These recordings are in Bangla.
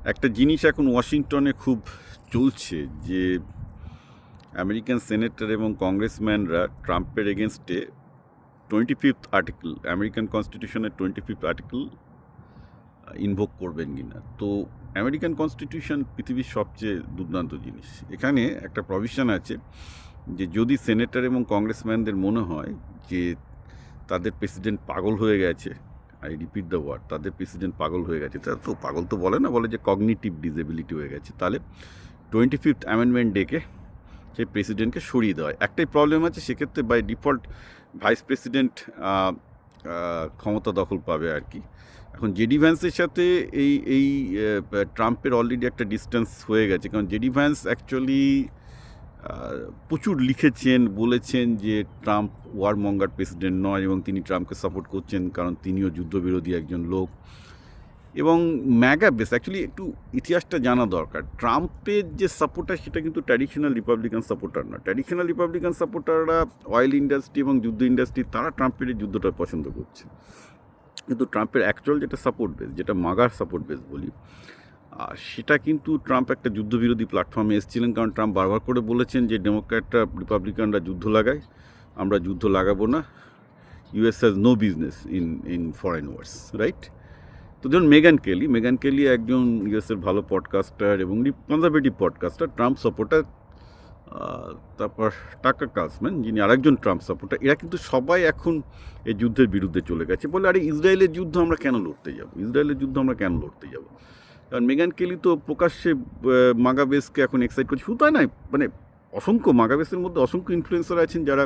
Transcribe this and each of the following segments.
একটা জিনিস এখন ওয়াশিংটনে খুব চলছে যে আমেরিকান সেনেটর এবং কংগ্রেসম্যানরা ট্রাম্পের এগেনস্টে 25th আর্টিকেল, আমেরিকান কনস্টিটিউশনের 25th আর্টিকেল ইনভোক করবেন কিনা। তো আমেরিকান কনস্টিটিউশন পৃথিবীর সবচেয়ে দুর্দান্ত জিনিস। এখানে একটা প্রভিশন আছে যে যদি সেনেটর এবং কংগ্রেসম্যানদের মনে হয় যে তাদের প্রেসিডেন্ট পাগল হয়ে গেছে, আই রিপিট দ্য ওয়ার্ড, তাদের প্রেসিডেন্ট পাগল হয়ে গেছে, তা তো পাগল তো বলে না, বলে যে কগনিটিভ ডিসেবিলিটি হয়ে গেছে, তাহলে 25th অ্যামেন্ডমেন্ট ডেকে সেই প্রেসিডেন্টকে সরিয়ে দেওয়া হয়। একটাই প্রবলেম আছে, সেক্ষেত্রে বাই ডিফল্ট ভাইস প্রেসিডেন্ট ক্ষমতা দখল পাবে আর কি। এখন জেডি ভ্যান্সের সাথে এই ট্রাম্পের অলরেডি একটা ডিস্টেন্স হয়ে গেছে, কারণ জেডি ভ্যান্স অ্যাকচুয়ালি প্রচুর লিখেছেন, বলেছেন যে ট্রাম্প ওয়ারমঙ্গার প্রেসিডেন্ট নয় এবং তিনি ট্রাম্পকে সাপোর্ট করছেন কারণ তিনিও যুদ্ধবিরোধী একজন লোক। এবং ম্যাগা বেস, অ্যাকচুয়ালি একটু ইতিহাসটা জানা দরকার। ট্রাম্পের যে সাপোর্টার সেটা কিন্তু ট্র্যাডিশনাল রিপাবলিকান সাপোর্টার না। ট্র্যাডিশনাল রিপাবলিকান সাপোর্টাররা অয়েল ইন্ডাস্ট্রি এবং যুদ্ধ ইন্ডাস্ট্রি, তারা ট্রাম্পের এই যুদ্ধটা পছন্দ করছে। কিন্তু ট্রাম্পের অ্যাকচুয়াল যেটা সাপোর্ট বেস, যেটা মাগার সাপোর্ট বেস বলি, সেটা কিন্তু ট্রাম্প একটা যুদ্ধবিরোধী প্ল্যাটফর্মে এসেছিলেন, কারণ ট্রাম্প বারবার করে বলেছেন যে ডেমোক্র্যাটরা রিপাবলিকানরা যুদ্ধ লাগায়, আমরা যুদ্ধ লাগাবো না, US has no business in foreign wars, right? তো ধরুন মেগান কেলি একজন ইউএসের ভালো পডকাস্টার এবং কনজারভেটিভ পডকাস্টার, ট্রাম্প সাপোর্টার। তারপর টাকা কার্লসম্যান, যিনি আরেকজন ট্রাম্প সাপোর্টার, এরা কিন্তু সবাই এখন এই যুদ্ধের বিরুদ্ধে চলে গেছে, বলে আরে ইসরায়েলের যুদ্ধ আমরা কেন লড়তে যাব। কারণ মেগান কেলি তো প্রকাশ্যে মাগাবেসকে এখন এক্সাইট করছে। শুধু তাই নয়, মানে অসংখ্য মাগাবেসের মধ্যে অসংখ্য ইনফ্লুয়েন্সার আছেন যারা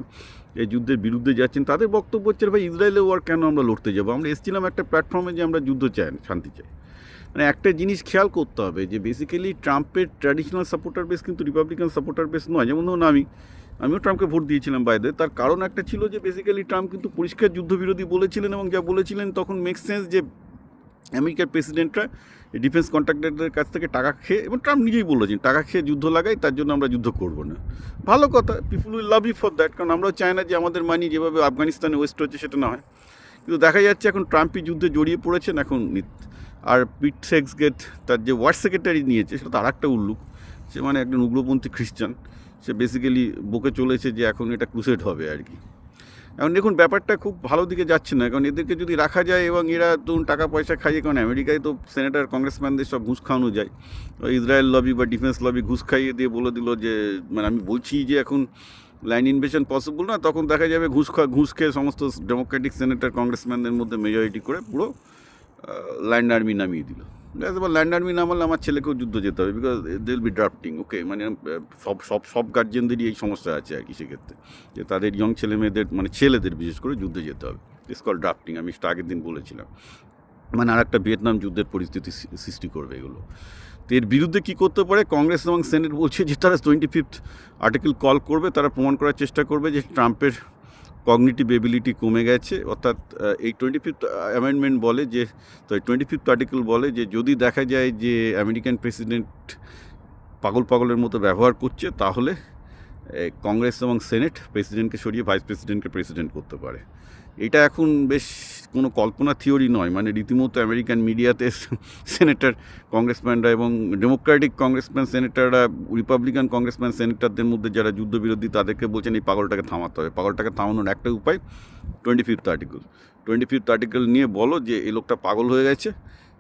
এই যুদ্ধের বিরুদ্ধে যাচ্ছেন। তাদের বক্তব্য হচ্ছে, ভাই ইসরায়েলে ওয়ার কেন আমরা লড়তে যাবো, আমরা এসেছিলাম একটা প্ল্যাটফর্মে যে আমরা যুদ্ধ চাই, শান্তি চাই। মানে একটা জিনিস খেয়াল করতে হবে যে বেসিক্যালি ট্রাম্পের ট্র্যাডিশনাল সাপোর্টার বেস কিন্তু রিপাবলিকান সাপোর্টার বেস নয়। যেমন ধরুন আমিও ট্রাম্পকে ভোট দিয়েছিলাম বাইরে, তার কারণ একটা ছিল যে বেসিক্যালি ট্রাম্প কিন্তু পরিষ্কার যুদ্ধবিরোধী বলেছিলেন, এবং যা বলেছিলেন তখন মেক সেন্স যে আমেরিকার প্রেসিডেন্টরা ডিফেন্স কন্ট্রাক্টরদের কাছ থেকে টাকা খেয়ে, এবং ট্রাম্প নিজেই বলেছেন টাকা খেয়ে যুদ্ধ লাগাই, তার জন্য আমরা যুদ্ধ করবো না। ভালো কথা, people will love you for that, কারণ আমরাও চাই না যে আমাদের মানি যেভাবে আফগানিস্তানে ওয়েস্ট হচ্ছে সেটা না হয়। কিন্তু দেখা যাচ্ছে এখন ট্রাম্পই যুদ্ধে জড়িয়ে পড়েছেন এখন। আর পিট হেগসেট তার যে ওয়ার সেক্রেটারি নিয়েছে সেটা তো আর একটা উল্লুক, সে মানে একজন উগ্রপন্থী খ্রিস্টান। সে বেসিক্যালি বকে চলেছে যে এখন এটা ক্রুসেড হবে আর কি। এখন দেখুন ব্যাপারটা খুব ভালো দিকে যাচ্ছে না, কারণ এদেরকে যদি রাখা যায় এবং এরা ধরুন টাকা পয়সা খাইয়ে, কারণ আমেরিকায় তো সেনেটার কংগ্রেসম্যানদের সব ঘুষ খাওয়ানো যায়, ইসরায়েল লবি বা ডিফেন্স লবি ঘুষ খাইয়ে দিয়ে বলে দিল যে মানে আমি বলছি যে এখন লাইন ইনভেশন পসিবল না, তখন দেখা যাবে ঘুষ খেয়ে সমস্ত ডেমোক্রেটিক সেনেটার কংগ্রেসম্যানদের মধ্যে মেজরিটি করে পুরো ল্যান্ড আর্মি নামিয়ে দিল। এবার ল্যান্ড আর্মি নামালে আমার ছেলেকেও যুদ্ধ যেতে হবে, because they will be drafting, okay, মানে সব গার্জেনদেরই এই সমস্যা আছে আর কি সেক্ষেত্রে, যে তাদের ইয়ং ছেলে মেয়েদের, মানে ছেলেদের বিশেষ করে যুদ্ধে যেতে হবে। ইটস কল ড্রাফটিং, আমি সেটা আগের দিন বলেছিলাম, মানে আর একটা ভিয়েতনাম যুদ্ধের পরিস্থিতি সৃষ্টি করবে এগুলো। তো এর বিরুদ্ধে কী করতে পারে, কংগ্রেস এবং সেনেট বলছে যে তারা 25th আর্টিকেল কল করবে, তারা প্রমাণ করার চেষ্টা করবে যে ট্রাম্পের কগনিটিভ এবিলিটি কমে গেছে। অর্থাৎ এই 25th অ্যামেন্ডমেন্ট বলে যে, তো 25th আর্টিকেল বলে যে যদি দেখা যায় যে আমেরিকান প্রেসিডেন্ট পাগলের মতো ব্যবহার করছে, তাহলে কংগ্রেস এবং সেনেট প্রেসিডেন্টকে সরিয়ে ভাইস প্রেসিডেন্টকে প্রেসিডেন্ট করতে পারে। এটা এখন বেশ কোনো কল্পনা থিওরি নয়, মানে রীতিমতো আমেরিকান মিডিয়াতে সেনেটার কংগ্রেসম্যানরা এবং ডেমোক্রেটিক কংগ্রেসম্যান সেনেটাররা রিপাবলিকান কংগ্রেসম্যান সেনেটারদের মধ্যে যারা যুদ্ধবিরোধী তাদেরকে বলছেন এই পাগলটাকে থামাতে হবে। পাগলটাকে থামানোর একটা উপায় 25th আর্টিকেল নিয়ে বলো যে এই লোকটা পাগল হয়ে গেছে,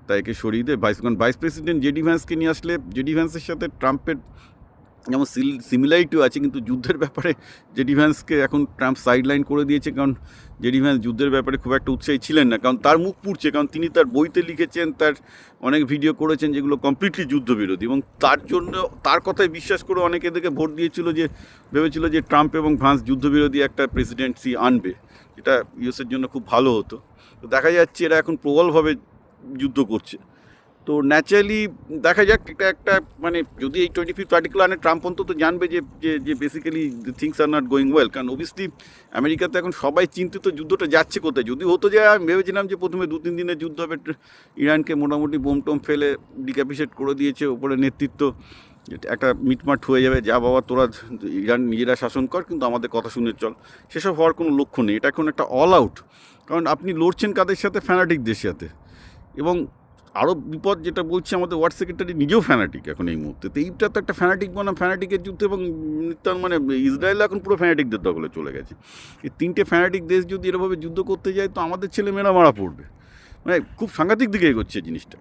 তাই একে সরিয়ে দেয়। ভাইস প্রেসিডেন্ট জেডি ভ্যান্সকে নিয়ে আসলে, জেডি ভ্যান্সের সাথে ট্রাম্পের যেমন সিমিলারিটিও আছে, কিন্তু যুদ্ধের ব্যাপারে জেডি ভ্যান্সকে এখন ট্রাম্প সাইডলাইন করে দিয়েছে, কারণ জেডি ভ্যান্স যুদ্ধের ব্যাপারে খুব একটা উৎসাহী ছিলেন না, কারণ তার মুখ পুড়ছে, কারণ তিনি তার বইতে লিখেছেন, তার অনেক ভিডিও করেছেন যেগুলো কমপ্লিটলি যুদ্ধবিরোধী, এবং তার জন্য তার কথায় বিশ্বাস করে অনেকে এদেরকে ভোট দিয়েছিল, যে ভেবেছিল যে ট্রাম্প এবং ভ্যান্স যুদ্ধবিরোধী একটা প্রেসিডেন্সি আনবে, যেটা ইউএসের জন্য খুব ভালো হতো। তো দেখা যাচ্ছে এরা এখন প্রবলভাবে যুদ্ধ করছে। তো ন্যাচারালি দেখা যাক, এটা একটা মানে যদি এই 25th আর্টিকেল আনে, ট্রাম্প অন্তত জানবে যে যে basically things are not going well. কারণ অবভিয়াসলি আমেরিকাতে এখন সবাই চিন্তিত যুদ্ধটা যাচ্ছে কোথায়। যদি হতো যে আমি ভেবেছিলাম যে প্রথমে 2-3 দিনের যুদ্ধ হবে, ইরানকে মোটামুটি বোম টোম ফেলে ডিক্যাপিটেট করে দিয়েছে, ওপরে নেতৃত্ব একটা মিটমাট হয়ে যাবে, যা বাবা তোরা ইরান নিজেরা শাসন কর, কিন্তু আমাদের কথা শুনে চল, সেসব হওয়ার কোনো লক্ষ্য নেই। এটা এখন একটা অল আউট, কারণ আপনি লড়ছেন কাদের সাথে, ফ্যানাটিকদের সাথে, এবং আরও বিপদ যেটা বলছে, আমাদের ওয়ার্ড সেক্রেটারি নিজেও ফ্যানাটিক এখন এই মুহূর্তে। তো এইটা তো একটা ফ্যানাটিক বনাম ফ্যানাটিকের যুদ্ধ, এবং তার মানে ইসরায়েল এখন পুরো ফ্যানাটিকদের দখলে চলে গেছে। এই তিনটে ফ্যানাটিক দেশ যদি এরভাবে যুদ্ধ করতে যায়, তো আমাদের ছেলেমেয়েরা মারা পড়বে। মানে খুব সাংঘাতিক দিকে এগোচ্ছে জিনিসটা।